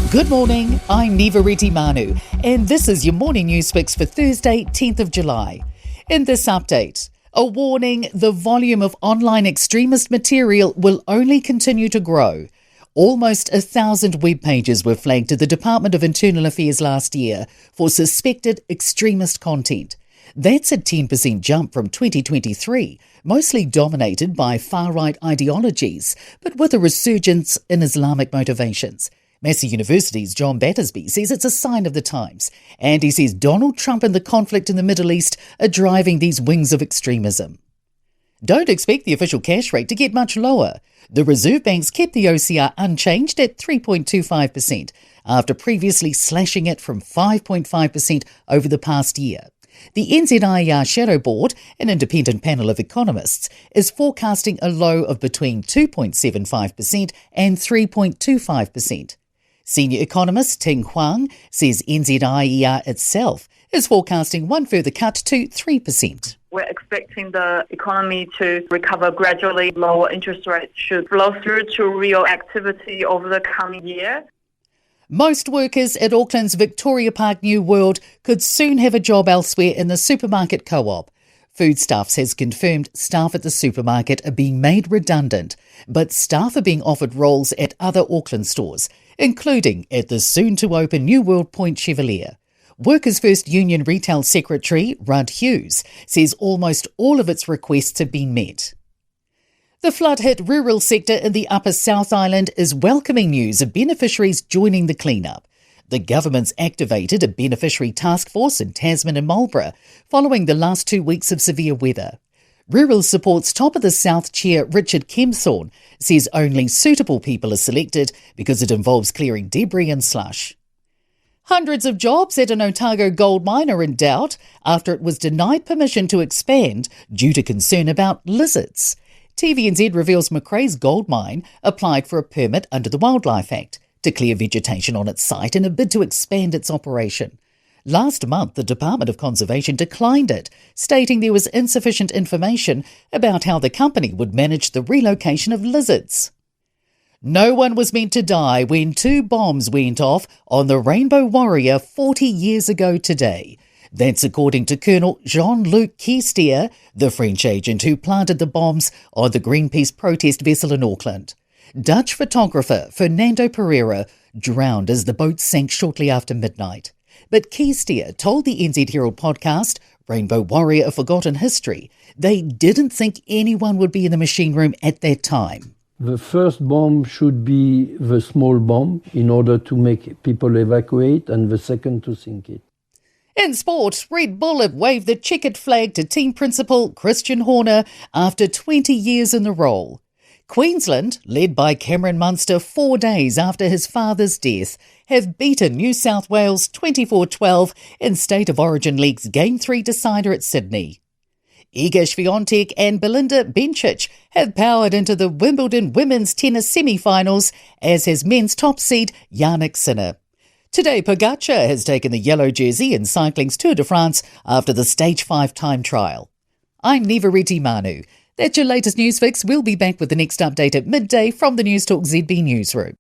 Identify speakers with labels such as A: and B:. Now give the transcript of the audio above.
A: Good morning, I'm Nivareti Manu, and this is your morning news fix for Thursday, 10th of July. In this update, a warning: the volume of online extremist material will only continue to grow. Almost 1,000 web pages were flagged to the Department of Internal Affairs last year for suspected extremist content. That's a 10% jump from 2023, mostly dominated by far-right ideologies, but with a resurgence in Islamic motivations. Massey University's John Battersby says it's a sign of the times, and he says Donald Trump and the conflict in the Middle East are driving these wings of extremism. Don't expect the official cash rate to get much lower. The Reserve Bank's kept the OCR unchanged at 3.25%, after previously slashing it from 5.5% over the past year. The NZIER Shadow Board, an independent panel of economists, is forecasting a low of between 2.75% and 3.25%. Senior economist Ting Huang says NZIER itself is forecasting one further cut to 3%.
B: We're expecting the economy to recover gradually. Lower interest rates should flow through to real activity over the coming year.
A: Most workers at Auckland's Victoria Park New World could soon have a job elsewhere in the supermarket co-op. Foodstuffs has confirmed staff at the supermarket are being made redundant, but staff are being offered roles at other Auckland stores, including at the soon-to-open New World Point Chevalier. Workers' First Union Retail Secretary Rudd Hughes says almost all of its requests have been met. The flood-hit rural sector in the Upper South Island is welcoming news of beneficiaries joining the clean-up. The government's activated a beneficiary task force in Tasman and Marlborough following the last 2 weeks of severe weather. Rural Support's Top of the South Chair Richard Kempthorne says only suitable people are selected because it involves clearing debris and slush. Hundreds of jobs at an Otago gold mine are in doubt after it was denied permission to expand due to concern about lizards. TVNZ reveals Macrae's gold mine applied for a permit under the Wildlife Act to clear vegetation on its site in a bid to expand its operation. Last month, the Department of Conservation declined it, stating there was insufficient information about how the company would manage the relocation of lizards. No one was meant to die when 2 bombs went off on the Rainbow Warrior 40 years ago today. That's according to Colonel Jean-Luc Quistier, the French agent who planted the bombs on the Greenpeace protest vessel in Auckland. Dutch photographer Fernando Pereira drowned as the boat sank shortly after midnight. But Quistier told the NZ Herald podcast, Rainbow Warrior: A Forgotten History, they didn't think anyone would be in the machine room at that time.
C: The first bomb should be the small bomb in order to make people evacuate, and the second to sink it.
A: In sport, Red Bull have waved the checkered flag to team principal Christian Horner after 20 years in the role. Queensland, led by Cameron Munster 4 days after his father's death, have beaten New South Wales 24-12 in State of Origin League's Game 3 decider at Sydney. Iga Swiatek and Belinda Bencic have powered into the Wimbledon women's tennis semi-finals, as has men's top seed Jannik Sinner. Today, Pogacar has taken the yellow jersey in cycling's Tour de France after the Stage 5 time trial. I'm Nivareti Manu. That's your latest news fix. We'll be back with the next update at midday from the Newstalk ZB newsroom.